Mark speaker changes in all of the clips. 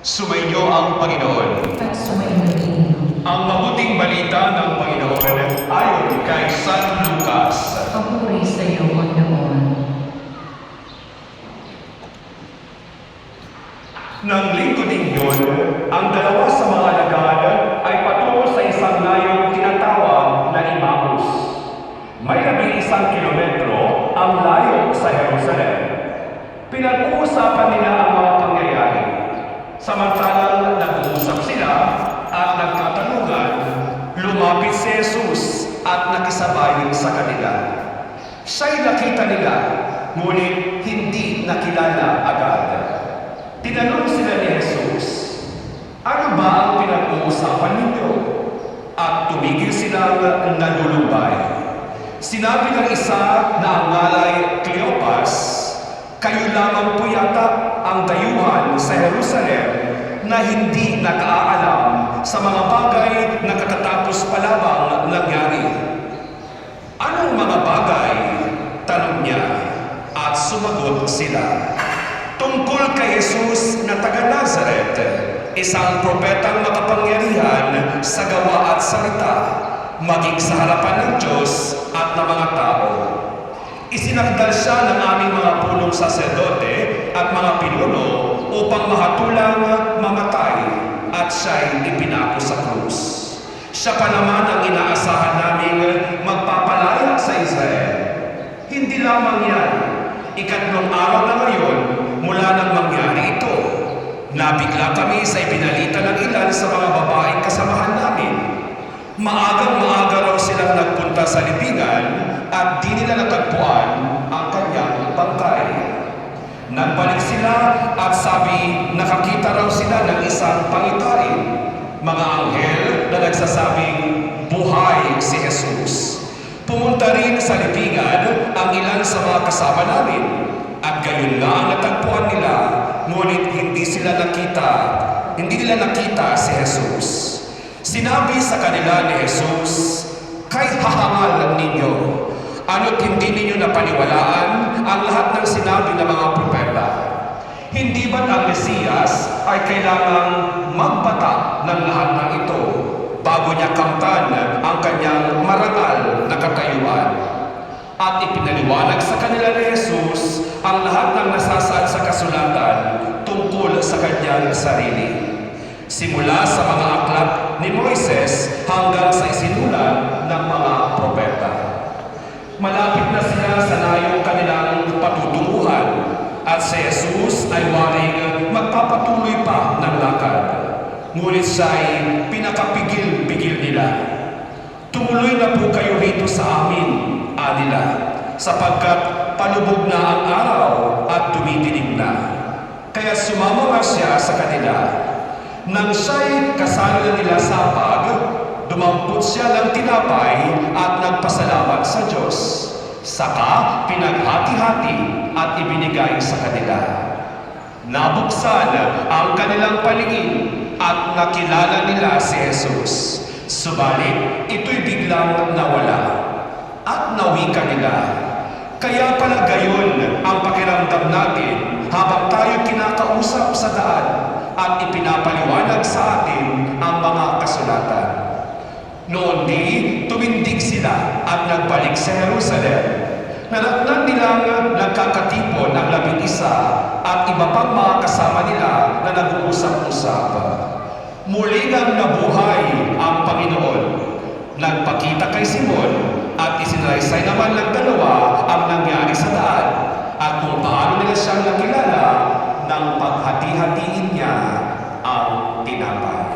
Speaker 1: Sumainyo ang Panginoon.
Speaker 2: At sumainyo din.
Speaker 1: Ang mabuting balita ng Panginoon ayon kay San Lucas.
Speaker 2: Papuri sa iyo, Panginoon.
Speaker 1: Nang linggo din yun, ang dalawa sa mga alagad ay patungo sa isang layong tinatawag na Emmaus. May 11 kilometro ang layo sa Jerusalem. Pinag-uusapan nila ang mga pangyayari. Samantalang nag-uusap sila at nagtatanungan, lumapit si Jesus at nakisabay sa kanila. Siya'y nakita nila, ngunit hindi nakilala agad. Tinanong sila ni Jesus, ano ba ang pinag-uusapan ninyo? At tumigil silang nalulumbay. Sinabi ng isa na ang ngalay Cleopas, kayo lamang po yata ang dayuhan sa Jerusalem na hindi nakaalam sa mga bagay na katatapos pa lamang nangyari. Anong mga bagay? Tanong niya. At sumagot sila. Tungkol kay Jesus na taga Nazaret, isang propetang makapangyarihan sa gawa at salita, maging sa harapan ng Diyos at ng mga tao. Isinakdal siya ng aming mga punong saserdote at mga pinuno upang mahatulang mamatay at siya'y ipinako sa krus. Siya pa naman ang inaasahan naming magpapalaya sa Israel. Hindi lamang yan, 3 araw na ngayon mula nang mangyari ito. Nabigla kami sa ibinalita ng ilan sa mga babaeng kasamahan namin. Maagang-maaga raw silang nagpunta sa libingan at di nila natagpuan ang kanyang bangkay. Nagbalik sila at sabi nakakita raw sila ng isang pangitain, mga anghel na nagsasabing buhay si Jesus. Pumunta rin sa libingan ang ilan sa mga kasama namin at gayon nga ang natagpuan nila, ngunit hindi nila nakita si Jesus. Sinabi sa kanila ni Jesus, kay hahangal ninyo, ano't hindi ninyo napaniwalaan ang lahat ng sinabi ng mga propeta? Hindi ba't ang Mesiyas ay kailangang magbata ng lahat ng ito bago niya kamtan ang kanyang marangal na katayuan? At ipinaliwanag sa kanila ni Jesus ang lahat ng nasasaad sa kasulatan tungkol sa kanyang sarili. Simula sa mga aklat ni Moises hanggang sa isinulat ng mga propeta. Malapit na sila sa layong kanilang patutunguhan at si Jesus ay waring magpapatuloy pa ng lakad. Ngunit siya'y pinakapigil-pigil nila. Tumuloy na po kayo rito sa amin, anila, sapagkat palubog na ang araw at dumidilim na. Kaya sumama nga siya sa kanila. Nang siya'y kasalo nila sa pag, dumampot siya ng tinapay at nagpasalamat sa Diyos. Saka pinaghati-hati at ibinigay sa kanila. Nabuksan ang kanilang paningin at nakilala nila si Jesus. Subalit, ito'y biglang nawala at nawika nila. Kaya pala gayon ang pakiramdam natin habang tayo kinakausap sa daan at ipinapaliwanag sa atin ang mga kasulatan. Noon tumindig sila at nagbalik sa Jerusalem. Naratnan nilang nagkakatipon ang 11 at iba pang mga kasama nila na nag-uusap-usap. Muli nang nabuhay ang Panginoon. Nagpakita kay Simon at isinalaysay naman ng dalawa ang nangyari sa daan at kung paano nila siyang nakilala nang paghati-hatiin niya ang tinapay.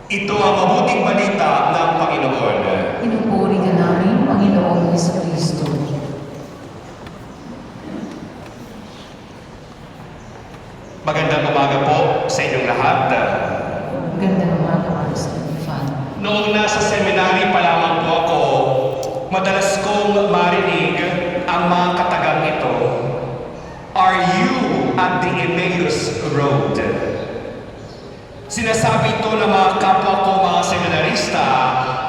Speaker 1: Ito ang mabuting balita ng Panginoon.
Speaker 2: Pinupuri ka namin, Panginoong Jesucristo.
Speaker 1: Magandang umaga po sa inyong lahat.
Speaker 2: Magandang umaga po sa inyo, Father.
Speaker 1: Noong nasa seminary pa lamang po ako, madalas kong marinig ang mga katagang ito. Are you at the Emmaus Road? Sinasabi ito ng mga kapwa ko mga seminarista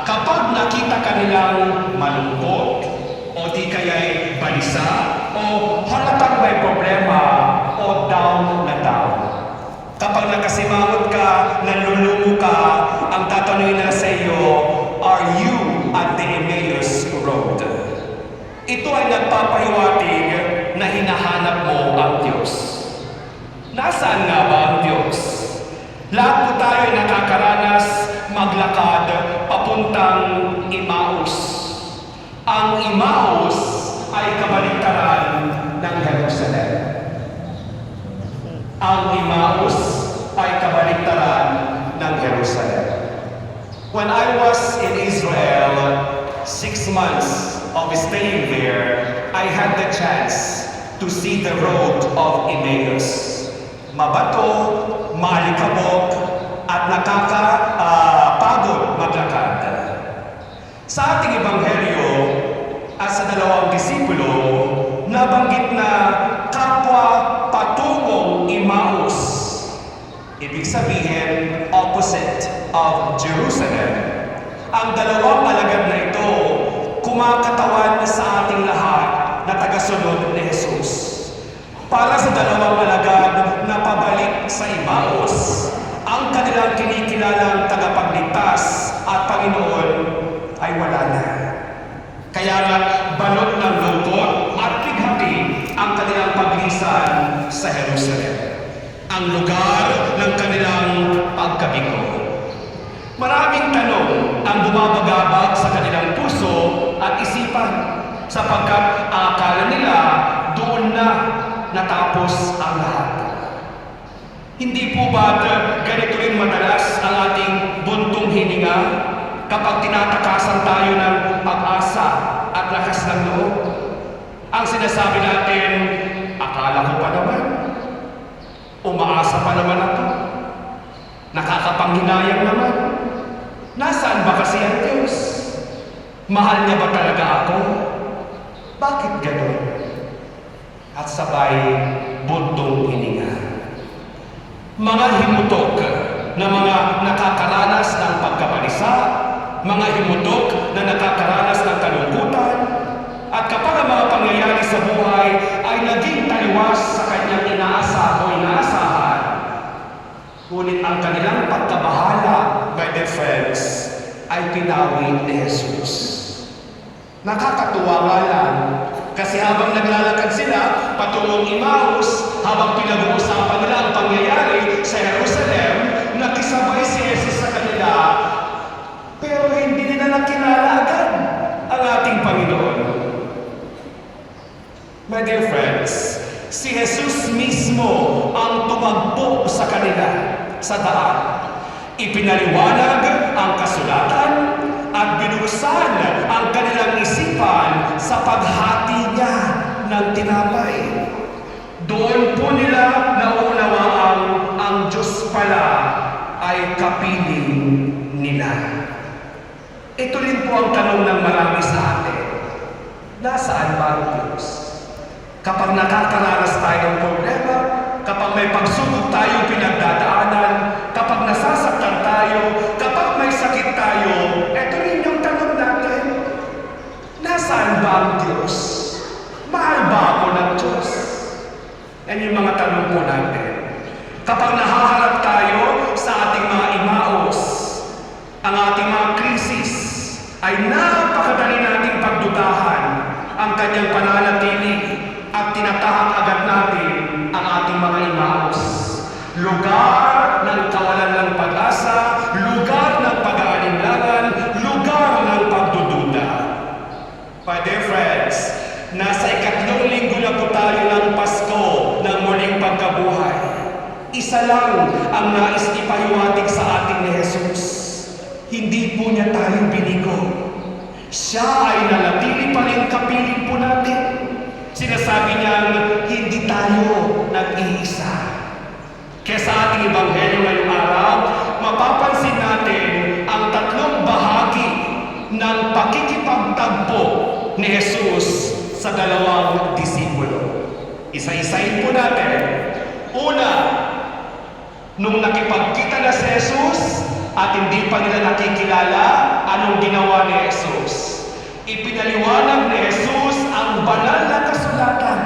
Speaker 1: kapag nakita kanilang malungkot o di kaya'y balisa o halatang may problema o down na down. Kapag nakasimangot ka, nanlulumo ka, ang tatanungin na sa iyo, are you at the Emmaus Road? Ito ay nagpapahiwatig na hinahanap mo ang Diyos. Nasaan nga ba ang Diyos? Lahat po tayo ay nakakaranas maglakad papuntang Emmaus. Ang Emmaus ay kabaliktaran ng Jerusalem. Ang Emmaus ay kabaliktaran ng Jerusalem. When I was in Israel, 6 months of staying there, I had the chance to see the road of Emmaus. Mabato, malikabok, at nakakapagod maglakad. Sa ating ebanghelyo at sa dalawang disipulo, nabanggit na kapwa patungong Emmaus. Ibig sabihin, opposite of Jerusalem. Ang dalawang alagad na ito, kumakatawan sa ating lahat na tagasunod ni Jesus. Para sa dalawang alagad na pabalik sa Emmaus, ang kanilang kinikilalang tagapagligtas at Panginoon ay wala na. Kaya nga, balot ng lungkot at bighati ang kanilang paglisan sa Jerusalem, ang lugar ng kanilang pagkabigo. Maraming tanong ang bumabagabag sa kanilang puso at isipan sapagkat akala nila doon na natapos ang lahat. Hindi po ba ganito rin madalas ang ating buntong hininga kapag tinatakasan tayo ng pag-asa at lakas ng loob? Ang sinasabi natin, akala ko pa naman, umaasa pa naman ako, nakakapanghinayang naman. Nasaan ba kasi ang Diyos? Mahal niya ba talaga ako? Bakit gano'n? At sabay, buntong hininga. Mga himutok na mga nakakaranas ng pagkabalisa, mga himutok na nakakaranas ng kalungkutan, at kapag ang mga pangyayari sa buhay ay naging taliwas sa kanyang inaasa o inaasahan, ngunit ang kanilang pagkabahala, my dear friends, ay pinawid ni Jesus. Nakakatuwa nga lang, kasi habang naglalakad sila patungong Emmaus, habang pinag-uusapan nila ang pangyayari sa Jerusalem, nakisabay si Jesus sa kanila, pero hindi nila nakilala agad ang ating Panginoon. My dear friends, si Jesus mismo ang tumagpo sa kanila sa daan. Ipinaliwanag ang kasulatan at binuksan ang kanilang isipan sa paghati niya ng tinapay. Doon po nila nauunawaan ang Diyos pala ay kapiling nila. Ito rin po ang tanong ng marami sa atin. Nasaan ba ang Diyos? Kapag nakakaranas tayo ng problema, kapag may pagsubok tayong pinagdadaanan, kapag nasasaktan tayo, kapag may sakit tayo, ito rin yung tanong natin. Nasaan ba ang Diyos? Mahal ba ako ng Diyos? Yan yung mga tanong po natin. Kapag nahaharap tayo sa ating mga Emmaus, ang ating mga krisis, ay napakadali nating pagdudahan ang kanyang pananatili at tinatahak agad natin ang ating mga Emmaus. Lugar ng kawalan ng pag-asa, lugar ng pag-aalinlangan, lugar ng pagdududa. My dear friends, nasa ikatlong linggo na po tayo ng Pasko ng muling pagkabuhay. Isa lang ang nais ipahiwatig sa ating ni Jesus. Hindi po niya tayo binigo. Siya ay nanatili pa rin kapiling po natin. Sinasabi niyang hindi tayo nag-iisa. Kaya sa ating Ebanghelyo ngayong araw, mapapansin natin ang tatlong bahagi ng pakikipagtagpo ni Jesus sa dalawang disipulo. Isa-isahin po natin. Una, nung nakipagkita na si Jesus at hindi pa nila nakikilala, anong ginawa ni Jesus? Ipinaliwanag ni Jesus ang banal na kasulatan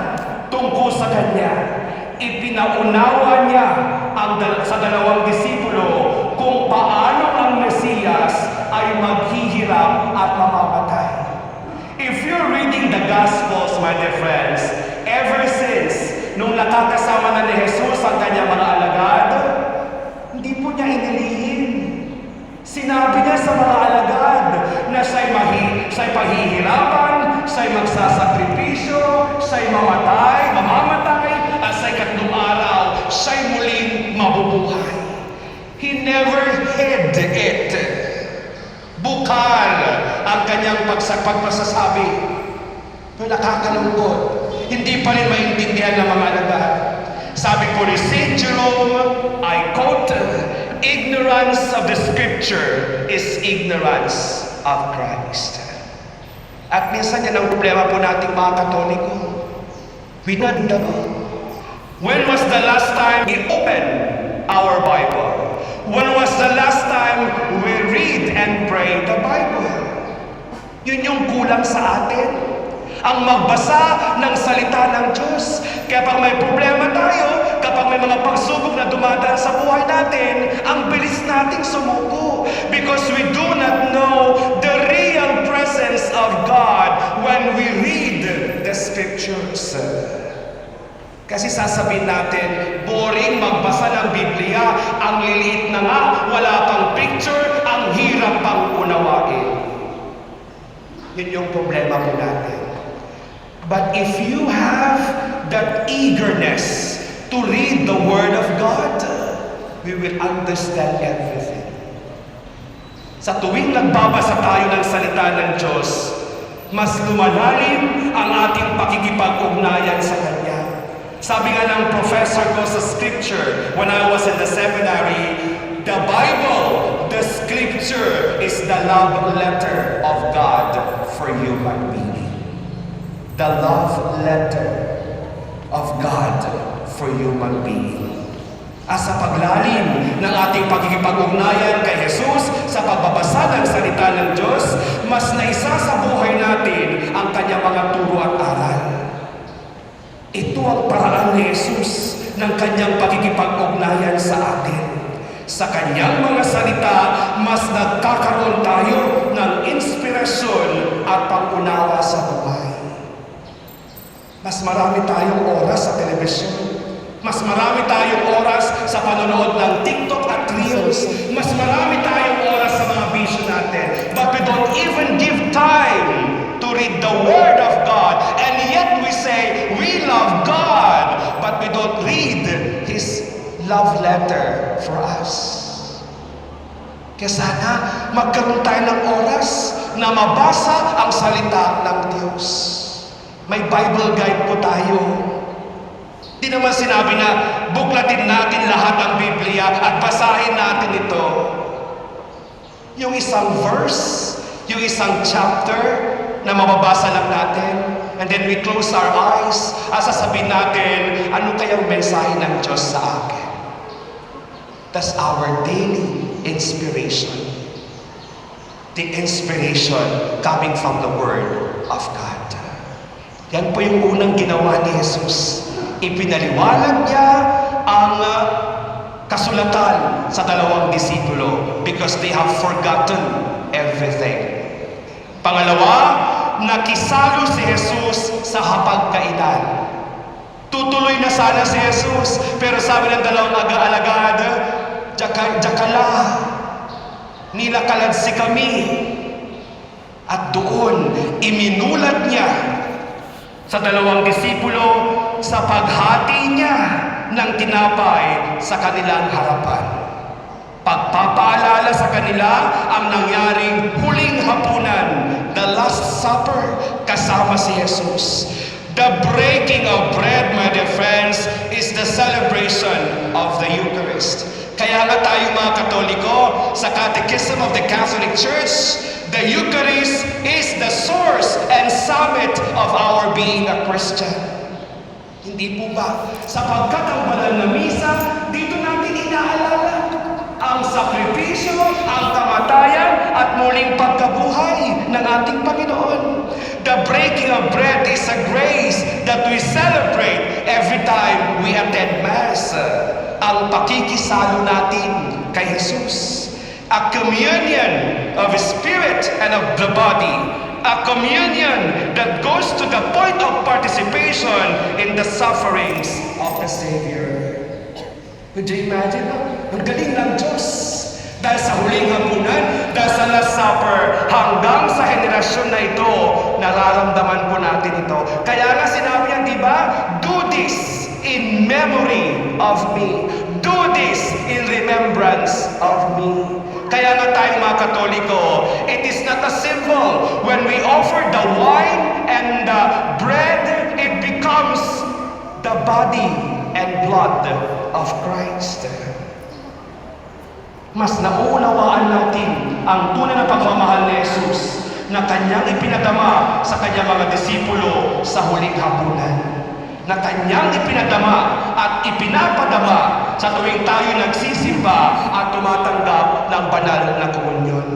Speaker 1: tungkol sa Kanya. Ipinaunawa niya sa dalawang disipulo kung paano ang Mesiyas ay maghihirap at mamamatay. If you're reading the Gospels, my dear friends, ever since nung nakakasama na ni Jesus ang kanyang mga alagad, hindi po niya inilihim. Sinabi niya sa mga alagad na siya'y paghihirapan, siya'y magsasakripisyo, siya'y mamamatay, at siya'y katlong araw, siya'y muling mabubuhay. He never hid it. Bukal ang kanyang pagpasasabi. Pero nakakalungkot. Hindi pa rin maintindihan ng mga alagad. Sabi po ni St. Jerome, I quote, ignorance of the Scripture is ignorance of Christ. At minsan yan ang problema po nating mga Katoliko. We don't know. When was the last time we opened our Bible? When was the last time we read and pray the Bible? Yun yung kulang sa atin. Ang magbasa ng salita ng Diyos. Kaya pag may problema tayo, kapag may mga pagsubok na dumadaan sa buhay natin, ang bilis nating sumuko. Because we do not know the real presence of God when we read the Scriptures. Kasi sasabihin natin, boring magbasa ng Biblia, ang liliit na nga, wala pang picture, ang hirap pang unawain. Yun yung problema po natin. But if you have that eagerness to read the Word of God, we will understand everything. Sa tuwing nagbabasa tayo ng salita ng Diyos, mas lumalalim ang ating pakikipag-ugnayan sa Kanya. Sabi nga ng professor ko sa Scripture, when I was in the seminary, the Bible, the Scripture, is the love letter of God for human beings. The love letter of God for human being. At sa paglalim ng ating pagkikipag-ugnayan kay Jesus sa pagbabasa ng salita ng Diyos, mas naisa sa buhay natin ang kanyang mga turo at aral. Ito ang paraan ni Jesus ng kanyang pagkikipag-ugnayan sa atin. Sa kanyang mga salita, mas nagkakaroon tayo ng inspirasyon at pag-unawa sa buhay. Mas marami tayong oras sa telebisyon. Mas marami tayong oras sa panonood ng TikTok at Reels. Mas marami tayong oras sa mga bisyo natin. But we don't even give time to read the Word of God. And yet we say, we love God. But we don't read His love letter for us. Kaya sana magkaroon tayo ng oras na mabasa ang salita ng Diyos. May Bible guide po tayo. Di naman sinabi na buklatin natin lahat ng Biblia at basahin natin ito. Yung isang verse, yung isang chapter na mababasa lang natin, and then we close our eyes at sasabihin natin, ano kayang mensahe ng Diyos sa akin? That's our daily inspiration. The inspiration coming from the Word of God. Yan po yung unang ginawa ni Jesus. Ipinaliwanag niya ang kasulatan sa dalawang disipulo because they have forgotten everything. Pangalawa, nakisalo si Jesus sa hapagkainan. Tutuloy na sana si Jesus, pero sabi ng dalawang alagad, Jakala, nilakaladsi kami. At doon, iminulat niya sa dalawang disipulo sa paghati niya ng tinapay sa kanilang harapan. Pagpapaalala sa kanila ang nangyaring huling hapunan, the Last Supper, kasama si Jesus. The breaking of bread, my dear friends, is the celebration of the Eucharist.
Speaker 3: tayong mga Katoliko, sa Catechism of the Catholic Church, the Eucharist is the source and summit of our being a Christian. Hindi po ba? Sapagkat ang banal na misa, dito natin inaalala ang sakripisyo, ang kamatayan, at muling pagkabuhay ng ating Panginoon. The breaking of bread is a grace that we celebrate every time we attend Mass. Ang pakikisalo natin kay Jesus. A communion of spirit and of the body. A communion that goes to the point of participation in the sufferings of the Savior. Could you imagine? Ang galing ng Diyos. Dahil sa huling hapunan, dahil sa Last Supper, hanggang sa henerasyon na ito, nararamdaman po natin ito. Kaya nga sinabi niya, di ba? Do this in memory of me. Do this in remembrance of me. Kaya nga tayo mga Katoliko, it is not a symbol. When we offer the wine and the bread, it becomes the body and blood of Christ. Mas nauunawaan natin ang tunay na pagmamahal ni Jesus na kanyang ipinadama sa kanyang mga disipulo sa huling hapunan. Na kanyang ipinadama at ipinapadama sa tuwing tayo nagsisimba at tumatanggap ng banal na komunyon.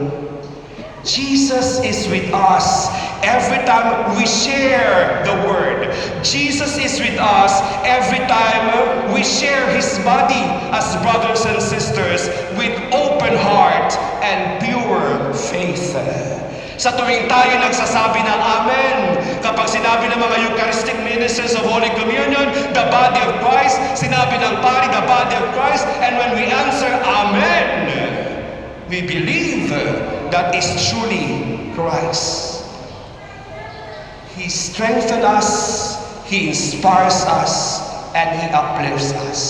Speaker 3: Jesus is with us every time we share the Word. Jesus is with us every time we share His body as brothers and sisters with open heart and pure faith. Sa tuwing tayo nagsasabi ng Amen, kapag sinabi ng mga Eucharistic ministers of Holy Communion, the body of Christ, sinabi ng pari, the body of Christ, and when we answer Amen, we believe that is truly Christ. He strengthens us, He inspires us, and He uplifts us.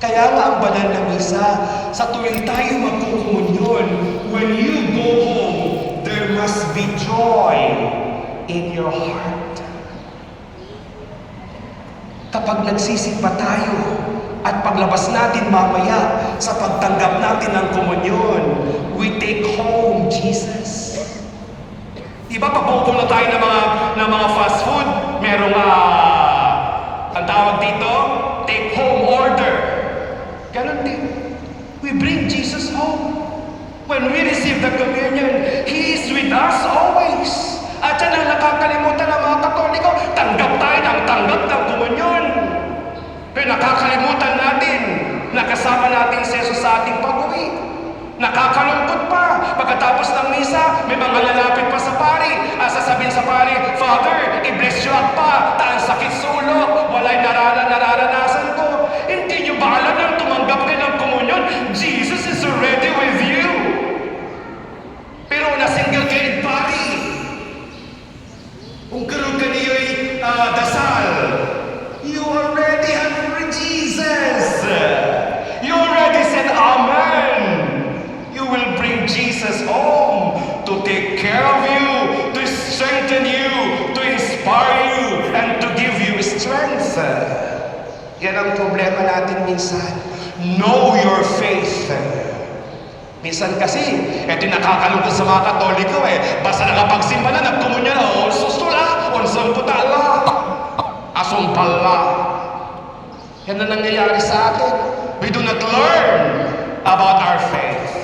Speaker 3: Kaya nga ang banal na misa, sa tuwing tayo magkukumunyon, when you go home, there must be joy in your heart. Kapag nagsisimba tayo at paglabas natin mamaya sa pagtanggap natin ng komunyon, we take home Jesus. Diba pag pupunta tayo ng mga fast food, merong ang tawag dito, take home order. Ganon din. We bring Jesus home. When we receive the communion, He is with us always. At yan ang nakakalimutan ng mga Katoliko. Tanggap tayo ng tanggap ng komunyon. Pero nakakalimutan natin na kasama natin si Jesus sa ating pag-uwi. Nakakalungkot pa. Pagkatapos ng misa, may mga lalapit pa sa pari. Sasabihin sa pari, Father, i-bless you up pa. Taan sakit sa ulo. Wala'y nararanasan ko. Hindi nyo ba alam nang tumanggap kayo ng komunyon? Jesus is already with you. Pero na-single kayo pari. Kung karoon ka niyo'y dasal, you already have Jesus. You already said Amen. You will bring Jesus home to take care of you, to strengthen you, to inspire you, and to give you strength. Yan ang problema natin minsan. Know your faith. Minsan kasi, ito nakakalungkot sa mga Katoliko basta nakapagsimba na, nagkomunyon na, sustula, samputala, asumpala. Yan na nangyayari sa atin. We do not learn about our faith.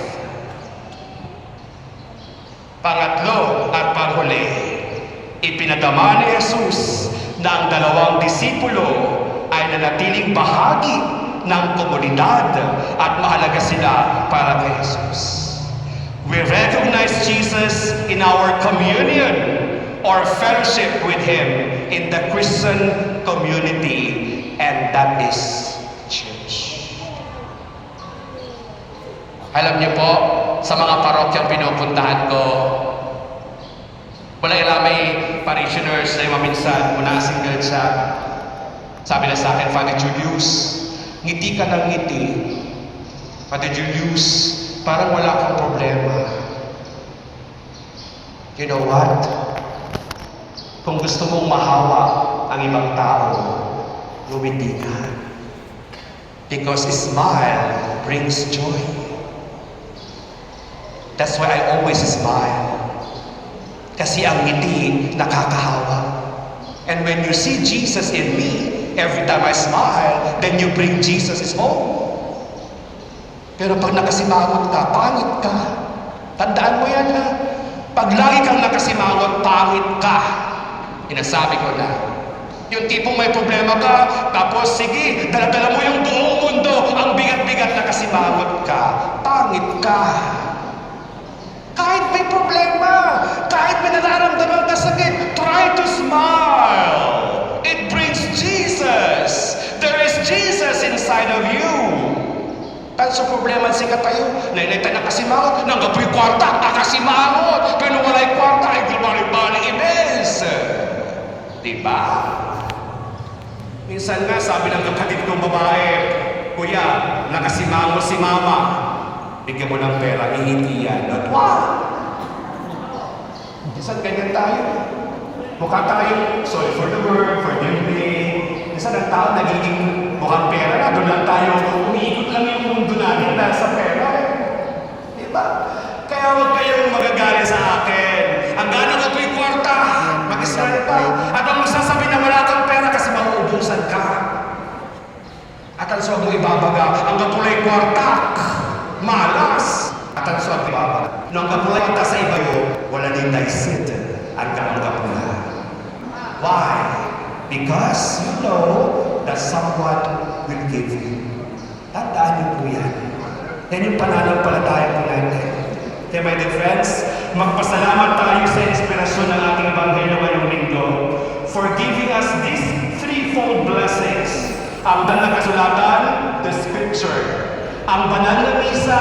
Speaker 3: Pangatlo at panghuli, ipinadama ni Jesus na ang dalawang disipulo ay nanatiling bahagi ng komunidad at mahalaga sila para kay Jesus. We recognize Jesus in our communion or fellowship with Him in the Christian community, and that is church. Alam niyo po, sa mga parokyang pinupuntahan ko, wala may parishioners na maminsan, muna single siya. Sabi na sa akin, Father Julius, ngiti ka ng ngiti. Father Julius, parang wala kang problema. You know what? Kung gusto mong mahawa ang ibang tao, ngumiti ka. Because a smile brings joy. That's why I always smile. Kasi ang ngiti nakakahawa. And when you see Jesus in me, every time I smile, then you bring Jesus home. Pero pag nakasimangot ka, pangit ka. Tandaan mo yan ha. Pag lagi kang nakasimangot, pangit ka. Inasabi ko na. Yung tipong may problema ka, tapos sige, daladala mo yung buong mundo, ang bigat-bigat na kasimangot ka. Pangit ka. Kahit may problema, kahit may nararamdaman ka sakit, try to smile. It brings Jesus. There is Jesus inside of you. Kahit sa problema sikat tayo, nainay na kasimangot, nanggapoy kwarta, akasimangot, pero walay kwarta, ay gulbali-bali imens. Diba? Minsan nga, sabi ng kapatid kong babae, Kuya, nakasimangot si mama. Bigyan mo ng pera, ihiti yan. At wow! Minsan ganyan tayo. Mukha tayo, sorry for the word, forgive me. Minsan ang tao nagiging mukhang pera na, doon lang tayo, umiikot lang yung mundo natin dahil sa pera. Diba? Kaya huwag kayong magagalit sa akin. Ang gano'n ko yung kwarta, mag-Israel ka. At ang magsasabi na wala kang pera kasi mauubusan ka. At ang suwag mo ibabaga, ang kapulay kwarta, malas. At ang suwag ibabaga. Nung kapulay kwarta sa iba yun, wala din daisit. Ang kapulay. Why? Because you know that someone will give you. Tandaan niyo po yan. Yan yung pananampalataya po natin. Okay, my dear friends, magpasalamat tayo sa inspirasyon ng ating Ebanghelyo ngayong linggo for giving us these threefold blessings. Ang banal na kasulatan, the Scripture. Ang banal na misa,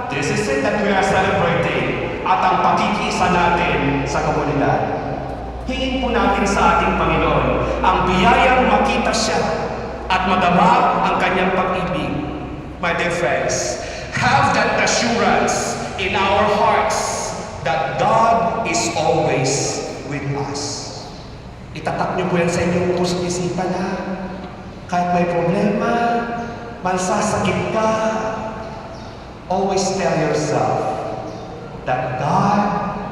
Speaker 3: this is it that we are celebrating. At ang pakikiisa natin sa komunidad. Hingin po natin sa ating Panginoon ang biyayang makita siya at madama ang kanyang pag-ibig. My dear friends, have that assurance in our hearts that God is always with us. Itatak niyo po yan sa inyong pusong isipan ha. Kahit may problema, mansasakit ka, always tell yourself that God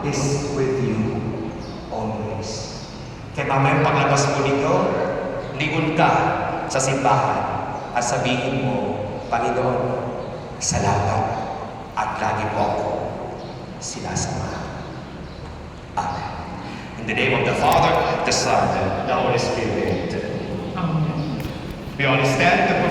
Speaker 3: is with you always. Kaya mamayang paglabas mo ninyo, lingon ka sa simbahan at sabihin mo, Panginoon, salamat at lagi po ako sinasama. Amen. In the name of the Father, the Son, and the Holy Spirit.
Speaker 2: Amen.
Speaker 3: We all stand.